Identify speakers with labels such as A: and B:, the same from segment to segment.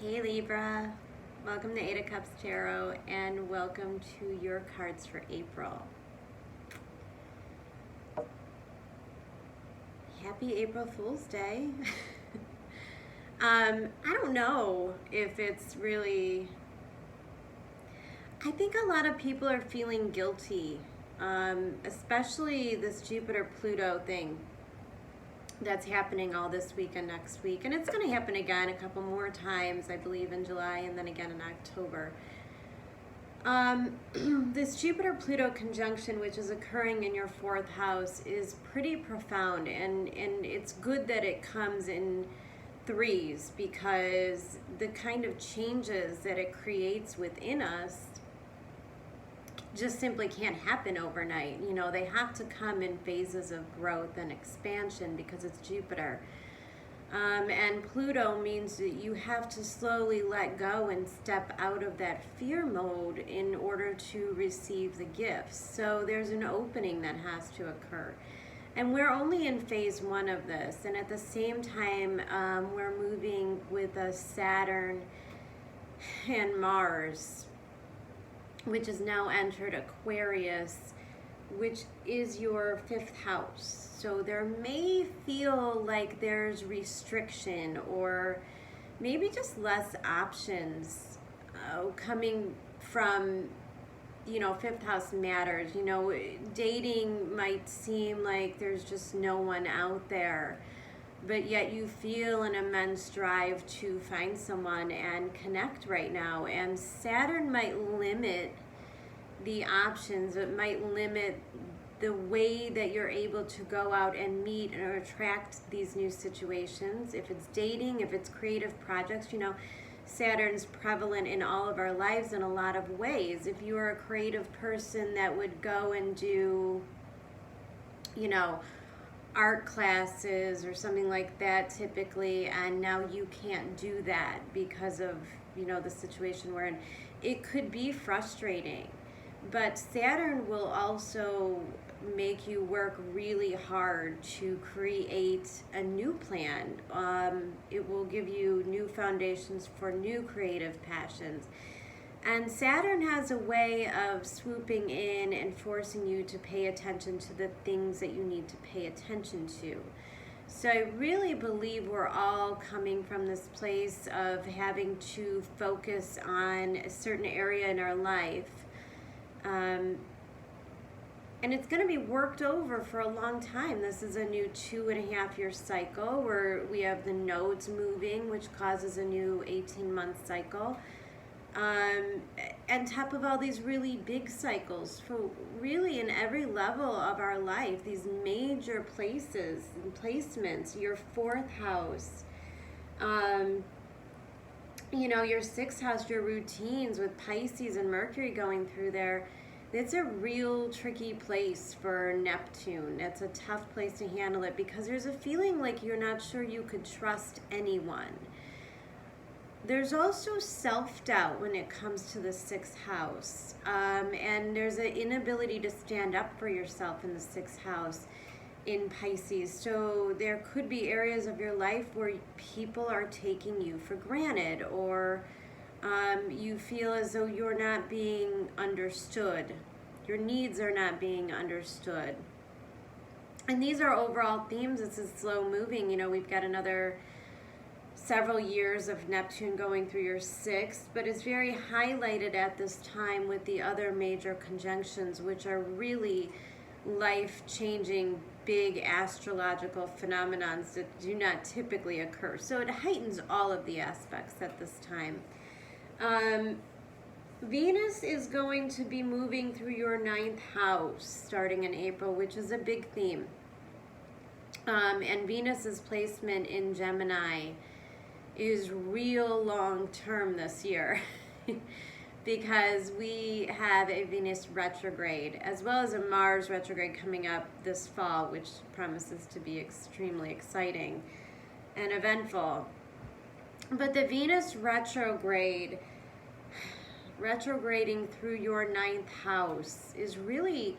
A: Hey Libra, welcome to Eight of Cups Tarot and welcome to your cards for April. Happy April Fool's Day. I don't know if it's really, I think a lot of people are feeling guilty, especially this Jupiter-Pluto thing that's happening all this week and next week, and it's going to happen again a couple more times, I believe, in July and then again in October. This Jupiter-Pluto conjunction, which is occurring in your fourth house, is pretty profound, and it's good that it comes in threes, because the kind of changes that it creates within us just simply can't happen overnight. You know, they have to come in phases of growth and expansion because it's Jupiter. And Pluto means that you have to slowly let go and step out of that fear mode in order to receive the gifts. So there's an opening that has to occur. And we're only in phase one of this. And at the same time, we're moving with a Saturn and Mars, which has now entered Aquarius, which is your fifth house. So there may feel like there's restriction or maybe just less options coming from, you know, fifth house matters. You know, dating might seem like there's just no one out there, but yet you feel an immense drive to find someone and connect right now. And Saturn might limit the options. It might limit the way that you're able to go out and meet or attract these new situations. If it's dating, if it's creative projects, you know, Saturn's prevalent in all of our lives in a lot of ways. If you are a creative person that would go and do, you know, art classes or something like that typically, and now you can't do that because of, you know, the situation we're in, it could be frustrating. But Saturn will also make you work really hard to create a new plan. It will give you new foundations for new creative passions. And Saturn has a way of swooping in and forcing you to pay attention to the things that you need to pay attention to. So I really believe we're all coming from this place of having to focus on a certain area in our life. And it's going to be worked over for a long time. This is a new 2.5-year cycle where we have the nodes moving, which causes a new 18-month cycle. On top of all these really big cycles for really in every level of our life, these major places and placements, your fourth house, you know, your sixth house, your routines with Pisces and Mercury going through there. It's a real tricky place for Neptune. It's a tough place to handle it because there's a feeling like you're not sure you could trust anyone. There's also self-doubt when it comes to the sixth house. And there's an inability to stand up for yourself in the sixth house in Pisces. So there could be areas of your life where people are taking you for granted, or you feel as though you're not being understood. Your needs are not being understood. And these are overall themes. This is slow moving. You know, we've got another several years of Neptune going through your sixth, but it's very highlighted at this time with the other major conjunctions, which are really life-changing, big astrological phenomenons that do not typically occur. So it heightens all of the aspects at this time. Venus is going to be moving through your ninth house starting in April, which is a big theme. And Venus's placement in Gemini is real long-term this year because we have a Venus retrograde as well as a Mars retrograde coming up this fall, which promises to be extremely exciting and eventful. But the Venus retrograding through your ninth house is really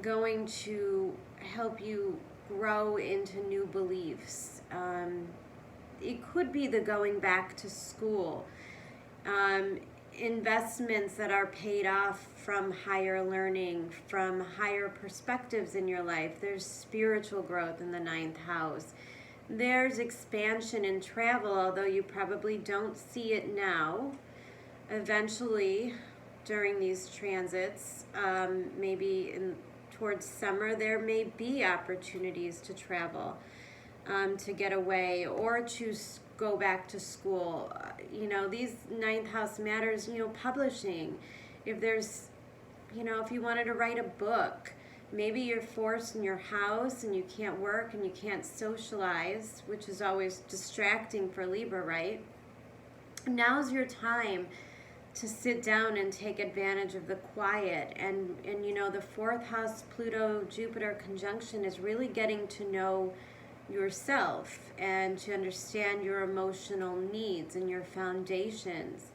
A: going to help you grow into new beliefs. it could be the going back to school, investments that are paid off from higher learning, from higher perspectives in your life. There's spiritual growth in the 9th house. There's expansion and travel, although you probably don't see it now. Eventually, during these transits, maybe towards summer, there may be opportunities to travel, to get away, or to go back to school. These 9th house matters, publishing. If there's, if you wanted to write a book, maybe you're forced in your house and you can't work and you can't socialize, which is always distracting for Libra, right? Now's your time to sit down and take advantage of the quiet. And the 4th house Pluto-Jupiter conjunction is really getting to know yourself and to understand your emotional needs and your foundations.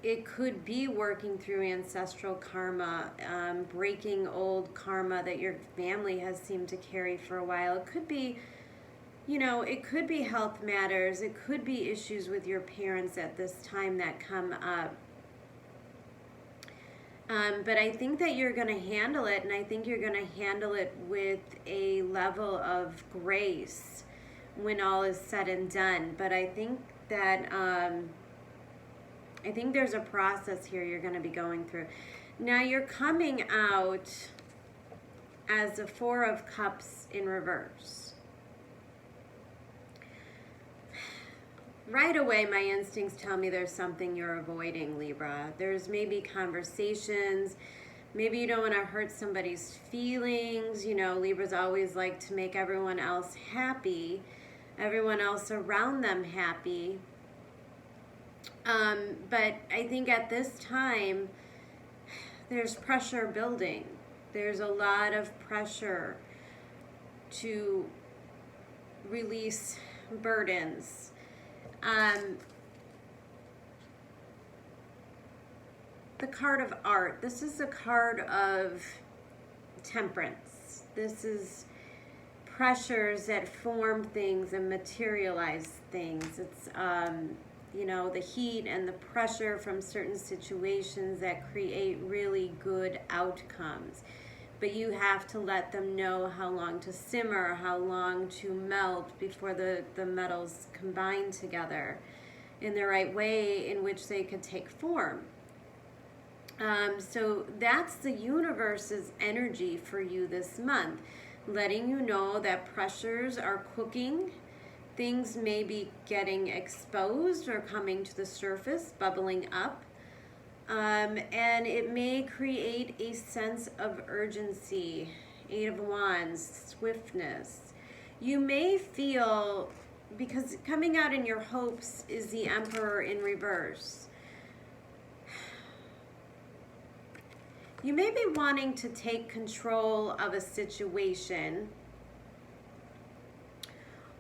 A: It could be working through ancestral karma, breaking old karma that your family has seemed to carry for a while. It could be, it could be health matters. It could be issues with your parents at this time that come up. But I think that you're going to handle it, and I think you're going to handle it with a level of grace when all is said and done. But I think that I think there's a process here you're going to be going through. Now you're coming out as the 4 of Cups in reverse. Right away, my instincts tell me there's something you're avoiding, Libra. There's maybe conversations. Maybe you don't want to hurt somebody's feelings. Libras always like to make everyone else happy, everyone else around them happy. But I think at this time, there's pressure building. There's a lot of pressure to release burdens. The card of art. This is a card of temperance. This is pressures that form things and materialize things. It's the heat and the pressure from certain situations that create really good outcomes. But you have to let them know how long to simmer, how long to melt before the metals combine together in the right way in which they could take form. So that's the universe's energy for you this month, letting you know that pressures are cooking. Things may be getting exposed or coming to the surface, bubbling up. And it may create a sense of urgency, 8 of Wands, swiftness. You may feel, because coming out in your hopes is the Emperor in reverse. You may be wanting to take control of a situation,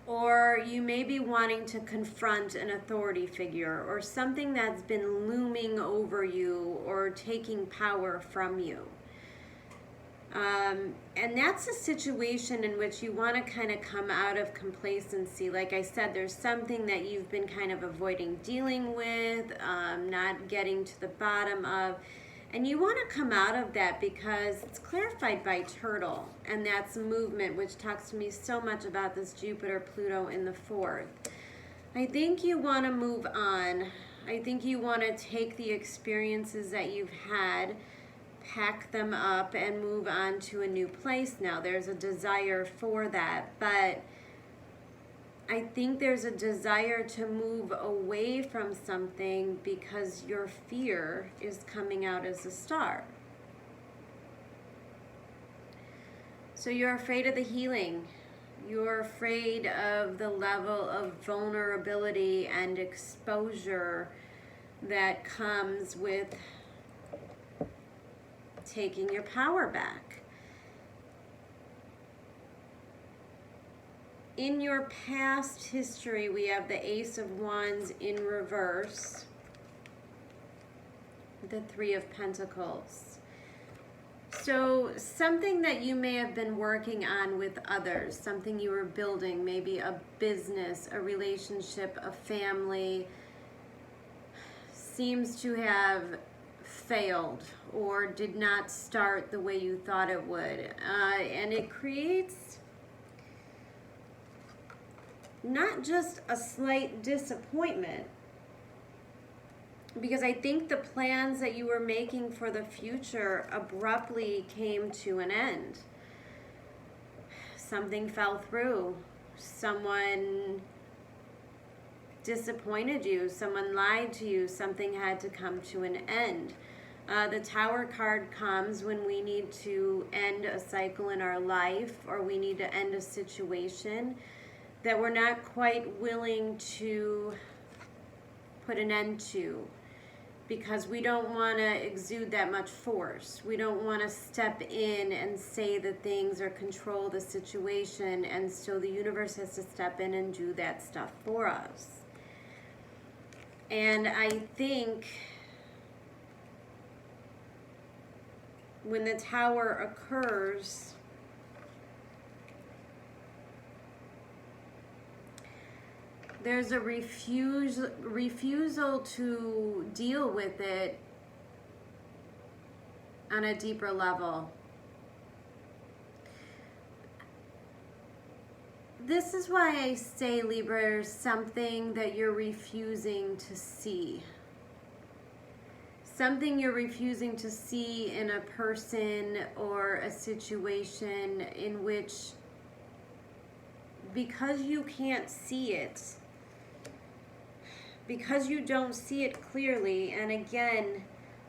A: or you may be wanting to confront an authority figure or something that's been looming over you or taking power from you. And that's a situation in which you want to kind of come out of complacency. Like I said, there's something that you've been kind of avoiding dealing with, not getting to the bottom of. And you want to come out of that because it's clarified by Turtle, and that's movement, which talks to me so much about this Jupiter-Pluto in the 4th. I think you want to move on. I think you want to take the experiences that you've had, pack them up, and move on to a new place now. There's a desire for that, but I think there's a desire to move away from something because your fear is coming out as a star. So you're afraid of the healing. You're afraid of the level of vulnerability and exposure that comes with taking your power back. In your past history, we have the Ace of Wands in reverse, the 3 of Pentacles. So something that you may have been working on with others, something you were building, maybe a business, a relationship, a family, seems to have failed or did not start the way you thought it would. And it creates not just a slight disappointment, because I think the plans that you were making for the future abruptly came to an end. Something fell through. Someone disappointed you. Someone lied to you. Something had to come to an end. The Tower card comes when we need to end a cycle in our life, or we need to end a situation that we're not quite willing to put an end to, because we don't want to exude that much force. We don't want to step in and say the things or control the situation, and so the universe has to step in and do that stuff for us. And I think when the Tower occurs, there's a refusal to deal with it on a deeper level. This is why I say, Libra, there's something that you're refusing to see. Something you're refusing to see in a person or a situation in which, because you can't see it, because you don't see it clearly, and again,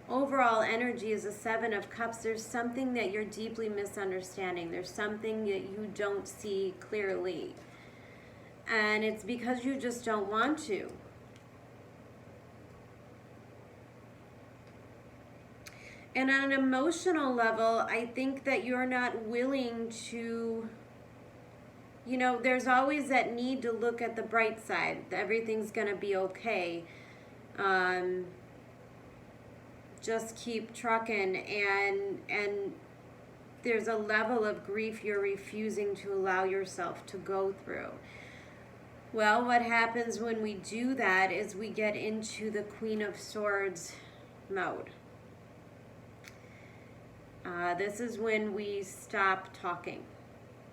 A: overall energy is a Seven of Cups, there's something that you're deeply misunderstanding. There's something that you don't see clearly. And it's because you just don't want to. And on an emotional level, I think that you're not willing to, you know, there's always that need to look at the bright side. Everything's going to be okay. Just keep trucking. And there's a level of grief you're refusing to allow yourself to go through. Well, what happens when we do that is we get into the Queen of Swords mode. This is when we stop talking.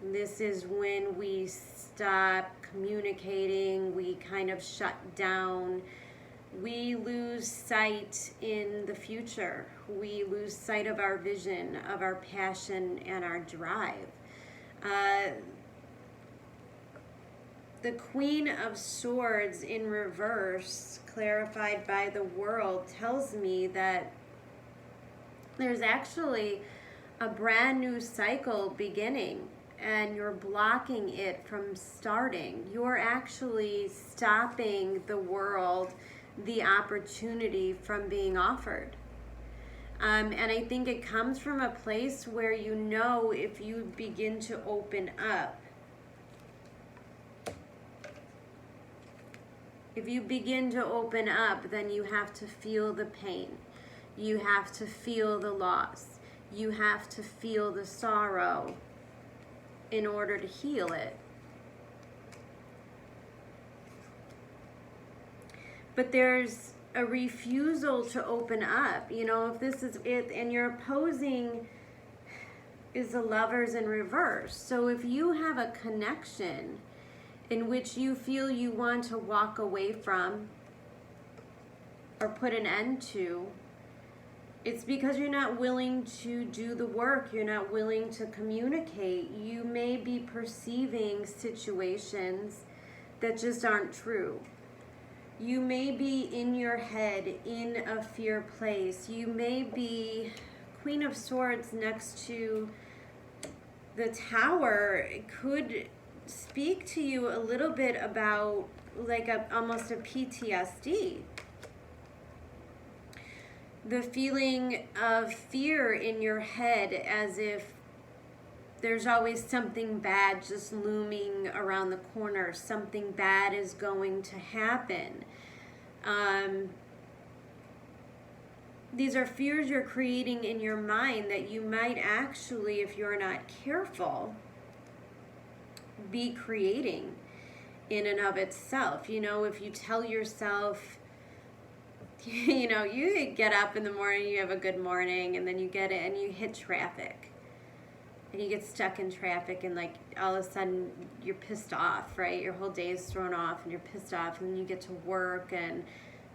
A: This is when we stop communicating. We kind of shut down. We lose sight in the future. We lose sight of our vision, of our passion, and our drive. The Queen of Swords in reverse, clarified by the world, tells me that there's actually a brand new cycle beginning, and you're blocking it from starting. You're actually stopping the world, the opportunity from being offered. And I think it comes from a place where you know, if you begin to open up, if you begin to open up, then you have to feel the pain. You have to feel the loss. You have to feel the sorrow in order to heal it. But there's a refusal to open up. You know, if this is it, and your opposing is the Lovers in reverse. So if you have a connection in which you feel you want to walk away from or put an end to, it's because you're not willing to do the work. You're not willing to communicate. You may be perceiving situations that just aren't true. You may be in your head in a fear place. You may be Queen of Swords next to the Tower. It could speak to you a little bit about like almost a PTSD. The feeling of fear in your head, as if there's always something bad just looming around the corner. Something bad is going to happen. these are fears you're creating in your mind that you might actually, if you're not careful, be creating in and of itself. You know, if you tell yourself, you know, you get up in the morning, you have a good morning, and then you get it and you hit traffic. And you get stuck in traffic, and like all of a sudden you're pissed off, right? Your whole day is thrown off and you're pissed off, and then you get to work, and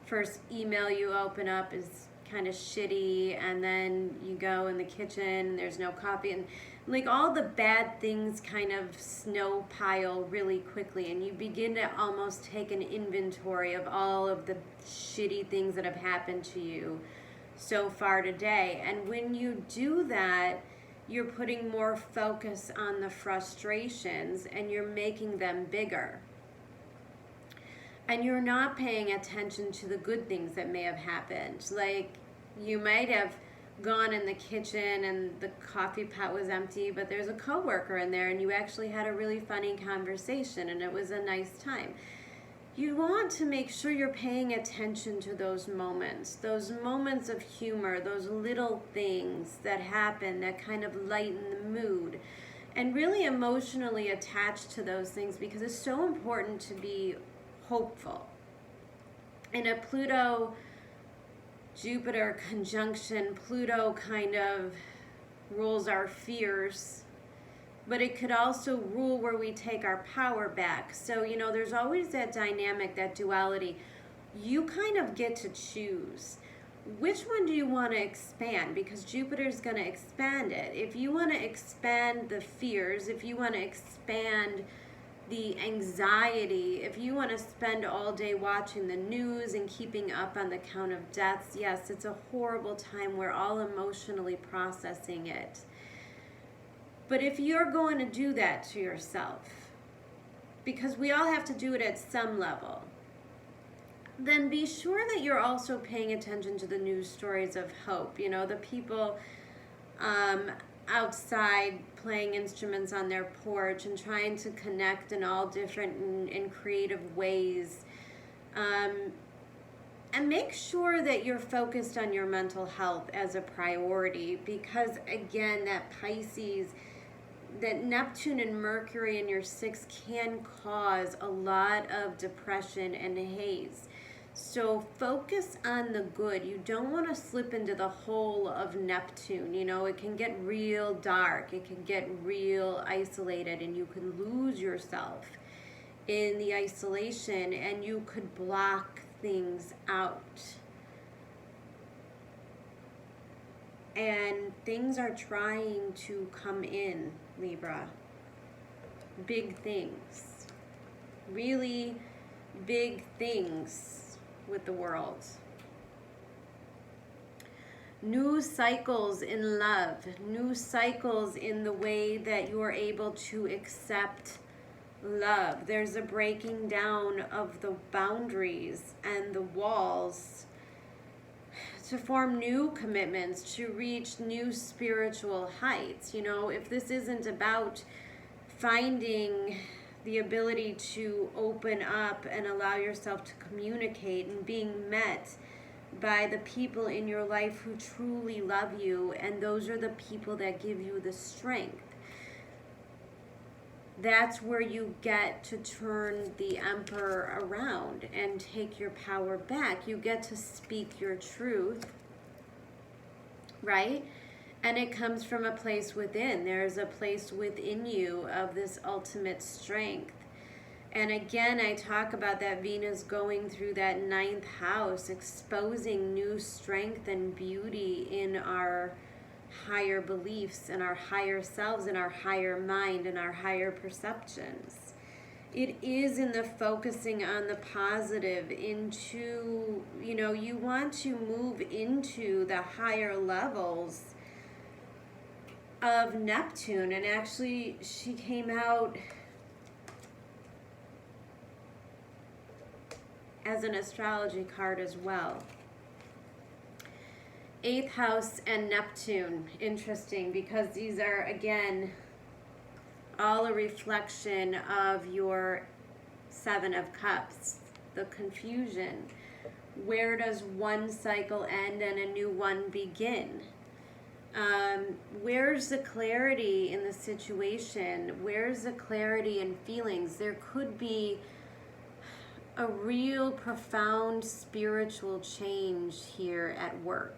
A: first email you open up is kind of shitty, and then you go in the kitchen and there's no coffee, and like all the bad things kind of snow pile really quickly, and you begin to almost take an inventory of all of the shitty things that have happened to you so far today. And when you do that, you're putting more focus on the frustrations and you're making them bigger. And you're not paying attention to the good things that may have happened. Like, you might have gone in the kitchen and the coffee pot was empty, but there's a coworker in there and you actually had a really funny conversation and it was a nice time. You want to make sure you're paying attention to those moments of humor, those little things that happen that kind of lighten the mood, and really emotionally attached to those things, because it's so important to be hopeful. In a Pluto-Jupiter conjunction, Pluto kind of rules our fears, but it could also rule where we take our power back. So, you know, there's always that dynamic, that duality. You kind of get to choose. Which one do you want to expand? Because Jupiter's going to expand it. If you want to expand the fears, if you want to expand the anxiety, if you want to spend all day watching the news and keeping up on the count of deaths, yes, it's a horrible time. We're all emotionally processing it. But if you're going to do that to yourself, because we all have to do it at some level, then be sure that you're also paying attention to the news stories of hope. You know, the people outside playing instruments on their porch and trying to connect in all different and creative ways. And make sure that you're focused on your mental health as a priority, because again, that Pisces, that Neptune and Mercury in your 6th can cause a lot of depression and haze. So focus on the good. You don't want to slip into the hole of Neptune. You know, it can get real dark. It can get real isolated, and you can lose yourself in the isolation, and you could block things out. And things are trying to come in, Libra. Big things. Really big things with the world. New cycles in love. New cycles in the way that you are able to accept love. There's a breaking down of the boundaries and the walls to form new commitments, to reach new spiritual heights. You know, if this isn't about finding the ability to open up and allow yourself to communicate and being met by the people in your life who truly love you, and those are the people that give you the strength. That's where you get to turn the emperor around and take your power back. You get to speak your truth, right? And it comes from a place within. There's a place within you of this ultimate strength. And again, I talk about that Venus going through that 9th house, exposing new strength and beauty in our higher beliefs and our higher selves and our higher mind and our higher perceptions. It is in the focusing on the positive into, you know, you want to move into the higher levels of Neptune. And actually, she came out as an astrology card as well. 8th house and Neptune, interesting, because these are, again, all a reflection of your 7 of Cups, the confusion. Where does one cycle end and a new one begin? Where's the clarity in the situation? Where's the clarity in feelings? There could be a real profound spiritual change here at work.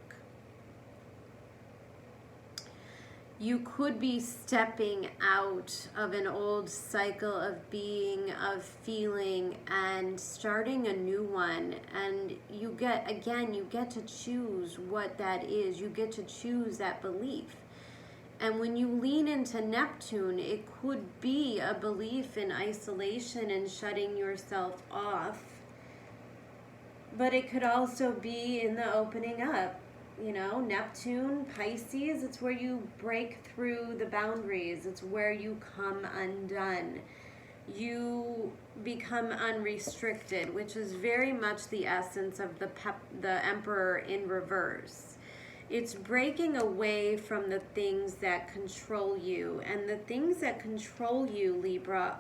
A: You could be stepping out of an old cycle of being, of feeling, and starting a new one. And you get to choose what that is. You get to choose that belief. And when you lean into Neptune, it could be a belief in isolation and shutting yourself off. But it could also be in the opening up. You know, Neptune, Pisces, it's where you break through the boundaries. It's where you come undone. You become unrestricted, which is very much the essence of the Emperor in reverse. It's breaking away from the things that control you. And the things that control you, Libra,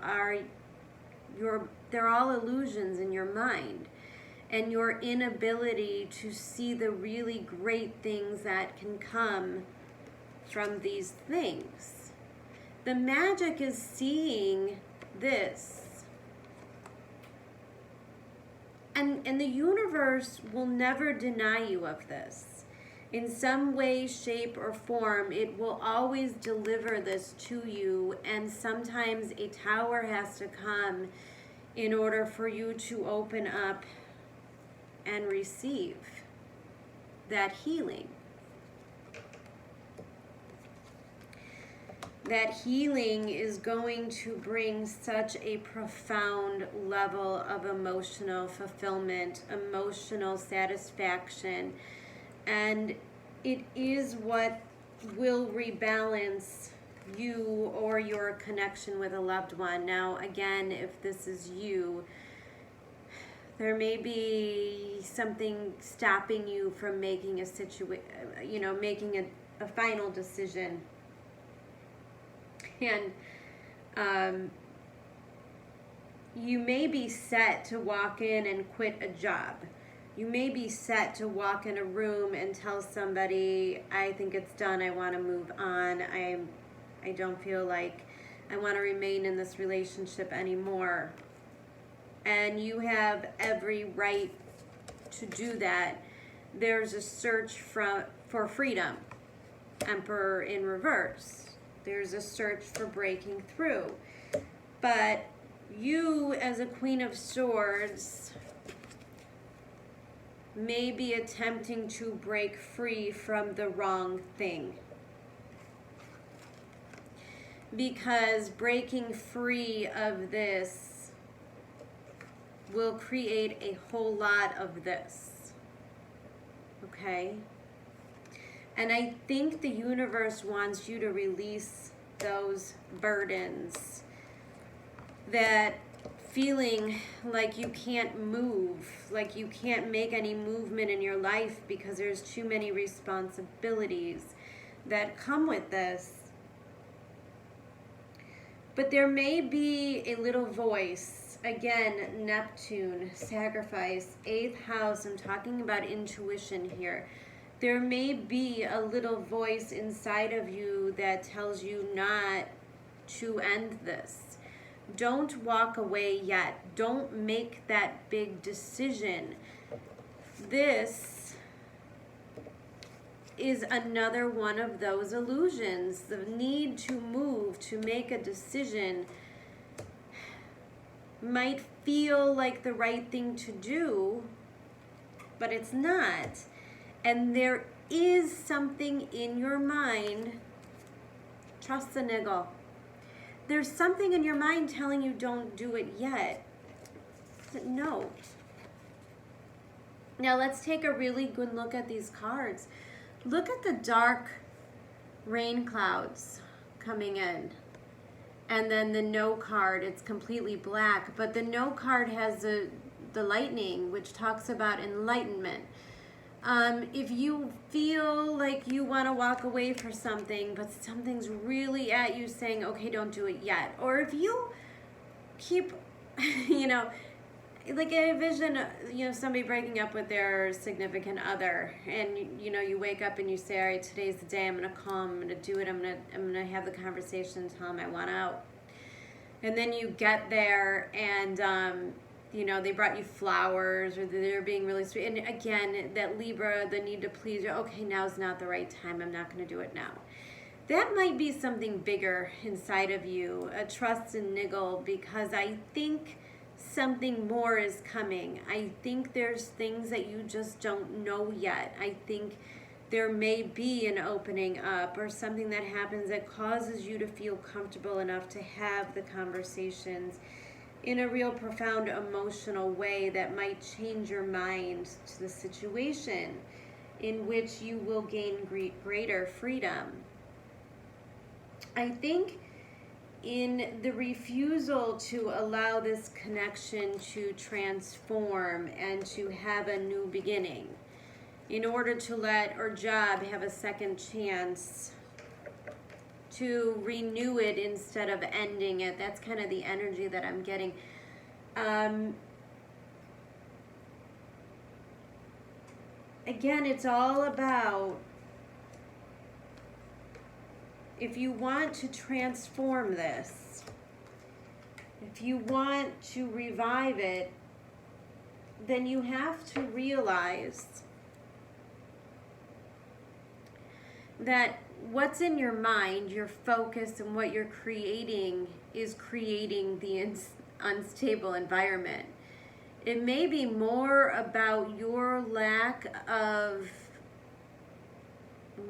A: they're all illusions in your mind. And your inability to see the really great things that can come from these things. The magic is seeing this. And the universe will never deny you of this. In some way, shape, or form, it will always deliver this to you. And sometimes a tower has to come in order for you to open up and receive that healing. That healing is going to bring such a profound level of emotional fulfillment, emotional satisfaction, and it is what will rebalance you or your connection with a loved one. Now, again, if this is you, there may be something stopping you from making making a final decision. And you may be set to walk in and quit a job. You may be set to walk in a room and tell somebody, I think it's done, I want to move on, I don't feel like I want to remain in this relationship anymore. And you have every right to do that. There's a search for freedom. Emperor in reverse. There's a search for breaking through. But you, as a Queen of Swords, may be attempting to break free from the wrong thing. Because breaking free of this will create a whole lot of this. Okay? And I think the universe wants you to release those burdens. That feeling like you can't move, like you can't make any movement in your life because there's too many responsibilities that come with this. But there may be a little voice. Again, Neptune, sacrifice, 8th house, I'm talking about intuition here. There may be a little voice inside of you that tells you not to end this. Don't walk away yet. Don't make that big decision. This is another one of those illusions. The need to move, to make a decision, might feel like the right thing to do, but it's not. And there is something in your mind, trust the niggle. There's something in your mind telling you don't do it yet. No. Now let's take a really good look at these cards. Look at the dark rain clouds coming in. And then the no card, it's completely black. But the no card has the lightning, which talks about enlightenment. If you feel like you want to walk away for something, but something's really at you saying, okay, don't do it yet. Or if you keep, like I envision, somebody breaking up with their significant other, and you wake up and you say, all right, today's the day. I'm gonna call him. I'm gonna do it. I'm gonna have the conversation. Tell him I want out. And then you get there, and they brought you flowers, or they're being really sweet. And again, that Libra, the need to please you. Okay, now's not the right time. I'm not gonna do it now. That might be something bigger inside of you, a trust and niggle, because I think something more is coming. I think there's things that you just don't know yet. I think there may be an opening up or something that happens that causes you to feel comfortable enough to have the conversations in a real profound emotional way that might change your mind to the situation, in which you will gain greater freedom. I think in the refusal to allow this connection to transform and to have a new beginning, in order to let our job have a second chance, to renew it instead of ending it. That's kind of the energy that I'm getting. Again, it's all about, if you want to transform this, if you want to revive it, then you have to realize that what's in your mind, your focus, and what you're creating is creating the unstable environment. It may be more about your lack of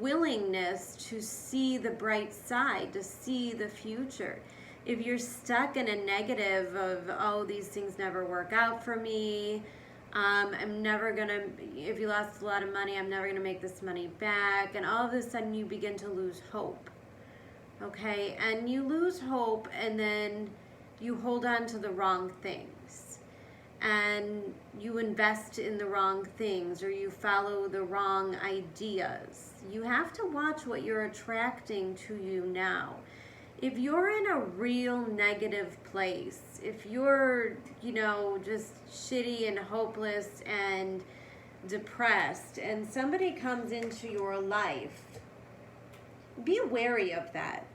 A: willingness to see the bright side, to see the future. If you're stuck in a negative of, oh, these things never work out for me, I'm never gonna, if you lost a lot of money, I'm never gonna make this money back, and all of a sudden you begin to lose hope. Okay, and you lose hope, and then you hold on to the wrong things, and you invest in the wrong things, or you follow the wrong ideas. You have to watch what you're attracting to you now. If you're in a real negative place, if you're, just shitty and hopeless and depressed, and somebody comes into your life, be wary of that,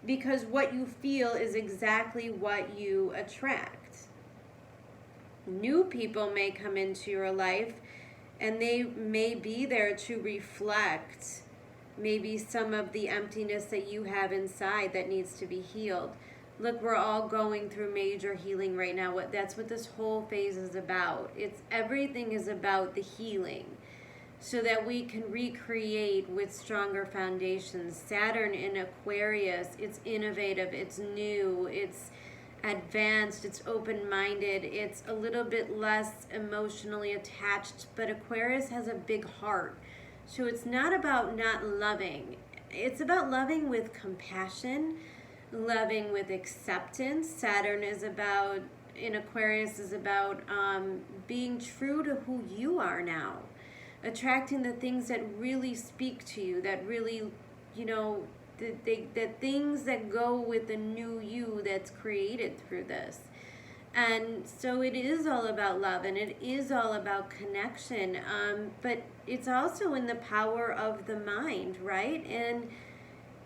A: because what you feel is exactly what you attract. New people may come into your life, and they may be there to reflect maybe some of the emptiness that you have inside that needs to be healed. Look, we're all going through major healing right now. That's what this whole phase is about. Everything is about the healing, so that we can recreate with stronger foundations. Saturn in Aquarius, it's innovative, it's new, it's advanced, it's open-minded, it's a little bit less emotionally attached, but Aquarius has a big heart. So it's not about not loving. It's about loving with compassion, loving with acceptance. Saturn is about, in Aquarius, is about being true to who you are now. Attracting the things that really speak to you, that really, the things that go with the new you that's created through this. And so it is all about love, and it is all about connection, but it's also in the power of the mind, right? And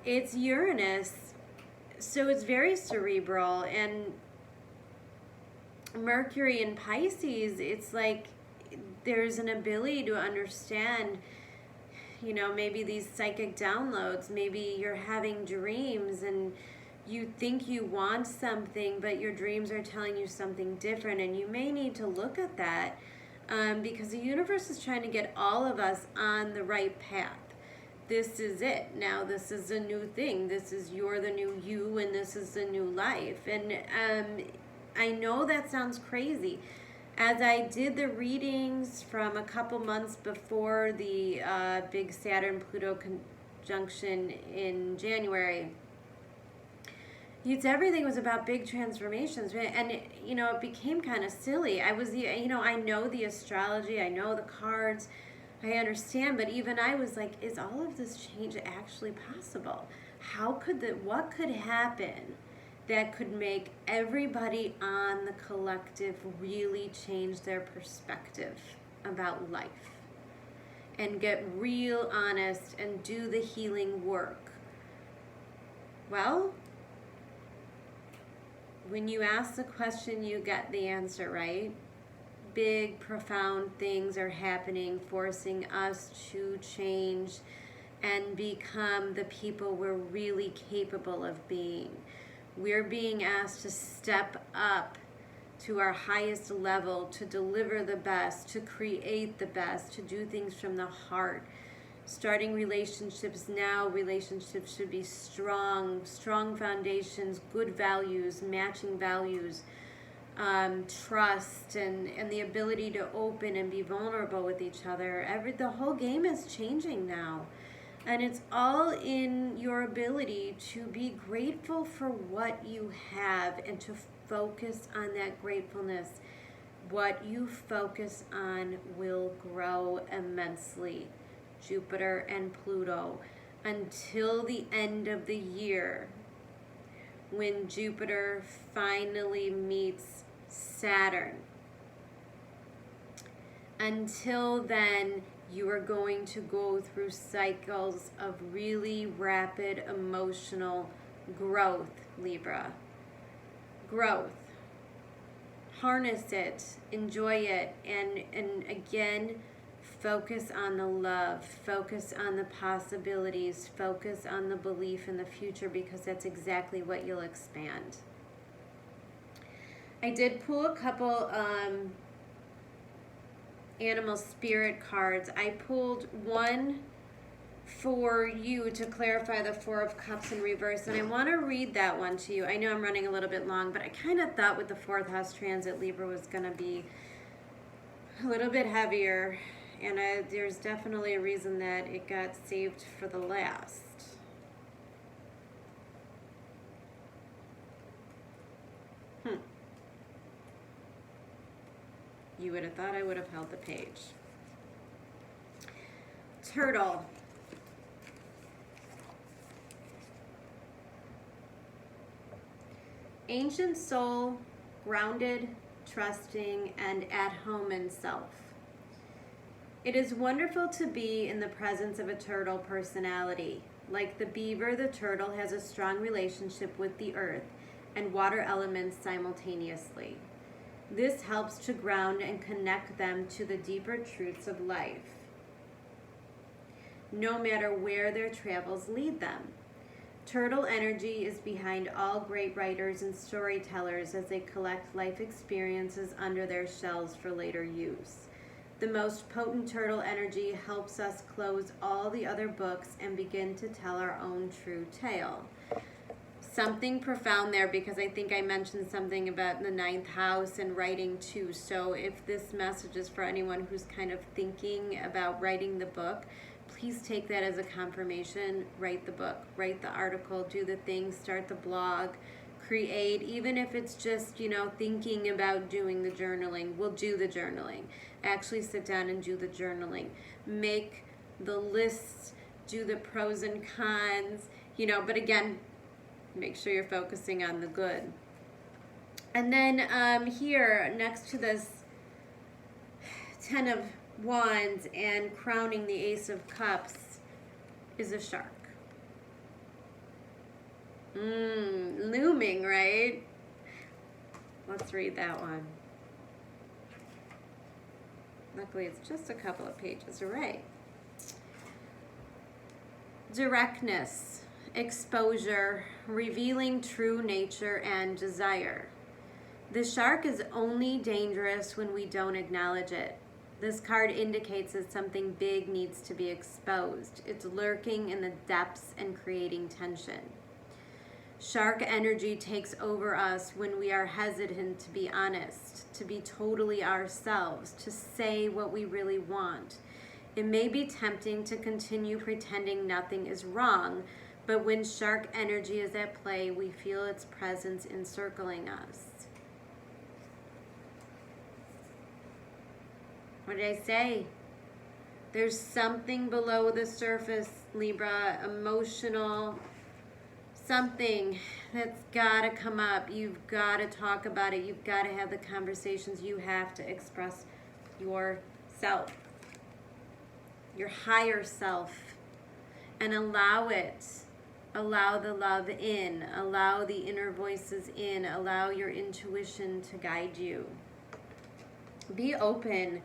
A: it's Uranus, so it's very cerebral. And Mercury in Pisces, it's like there's an ability to understand, maybe these psychic downloads. Maybe you're having dreams and you think you want something, but your dreams are telling you something different, and you may need to look at that, because the universe is trying to get all of us on the right path. This is it. Now this is a new thing. You're the new you, and this is the new life. And I know that sounds crazy. As I did the readings from a couple months before the big Saturn-Pluto conjunction in January, everything was about big transformations, and it became kind of silly. I know the astrology, I know the cards, I understand, but even I was like, is all of this change actually possible? What could happen that could make everybody on the collective really change their perspective about life and get real honest and do the healing work. Well, when you ask the question, you get the answer, right? Big, profound things are happening, forcing us to change and become the people we're really capable of being. We're being asked to step up to our highest level, to deliver the best, to create the best, to do things from the heart. Starting relationships now, relationships should be strong foundations, good values, matching values, trust, and the ability to open and be vulnerable with each other. The whole game is changing now. And it's all in your ability to be grateful for what you have and to focus on that gratefulness. What you focus on will grow immensely. Jupiter and Pluto, until the end of the year, when Jupiter finally meets Saturn. Until then, you are going to go through cycles of really rapid emotional growth, Libra. Growth. Harness it, enjoy it, and again, focus on the love, focus on the possibilities, focus on the belief in the future, because that's exactly what you'll expand. I did pull a couple animal spirit cards. I pulled one for you to clarify the Four of Cups in reverse, and I want to read that one to you. I know I'm running a little bit long, but I kind of thought with the fourth house transit, Libra was going to be a little bit heavier, and there's definitely a reason that it got saved for the last. You would have thought I would have held the page. Turtle. Ancient soul, grounded, trusting, and at home in self. It is wonderful to be in the presence of a turtle personality. Like the beaver, the turtle has a strong relationship with the earth and water elements simultaneously. This helps to ground and connect them to the deeper truths of life, no matter where their travels lead them. Turtle energy is behind all great writers and storytellers as they collect life experiences under their shells for later use. The most potent turtle energy helps us close all the other books and begin to tell our own true tale. Something profound there, because I think I mentioned something about the 9th house and writing too. So if this message is for anyone who's kind of thinking about writing the book, please take that as a confirmation. Write the book, write the article, do the thing, start the blog, create, even if it's just, thinking about doing the journaling. We'll do the journaling. Actually sit down and do the journaling. Make the lists, do the pros and cons, but again, make sure you're focusing on the good. And then here, next to this 10 of Wands and crowning the Ace of Cups, is a shark. Looming, right? Let's read that one. Luckily, it's just a couple of pages. All right. Directness, exposure, revealing true nature and desire. The shark is only dangerous when we don't acknowledge it. This card indicates that something big needs to be exposed. It's lurking in the depths and creating tension. Shark energy takes over us when we are hesitant to be honest, to be totally ourselves, to say what we really want. It may be tempting to continue pretending nothing is wrong, but when shark energy is at play, we feel its presence encircling us. What did I say? There's something below the surface, Libra, emotional, something that's got to come up. You've got to talk about it. You've got to have the conversations. You have to express yourself, your higher self, and allow it. Allow the love in. Allow the inner voices in. Allow your intuition to guide you. Be open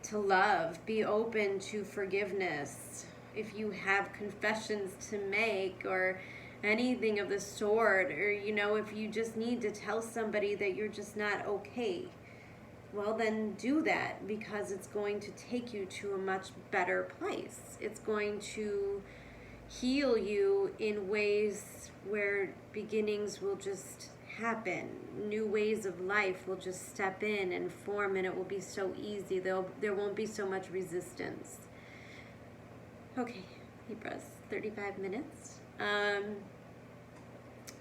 A: to love. Be open to forgiveness. If you have confessions to make or anything of the sort, or if you just need to tell somebody that you're just not okay, well then do that, because it's going to take you to a much better place. It's going to heal you in ways where beginnings will just happen. New ways of life will just step in and form, and it will be so easy. There won't be so much resistance. Okay, Libras, 35 minutes.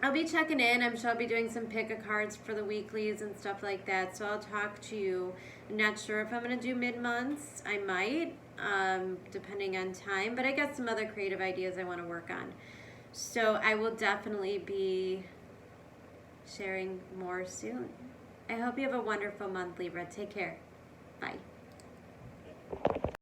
A: I'll be checking in. I'm sure I'll be doing some pick-a-cards for the weeklies and stuff like that. So I'll talk to you. I'm not sure if I'm going to do mid-months. I might, depending on time. But I got some other creative ideas I want to work on. So I will definitely be sharing more soon. I hope you have a wonderful month, Libra. Take care.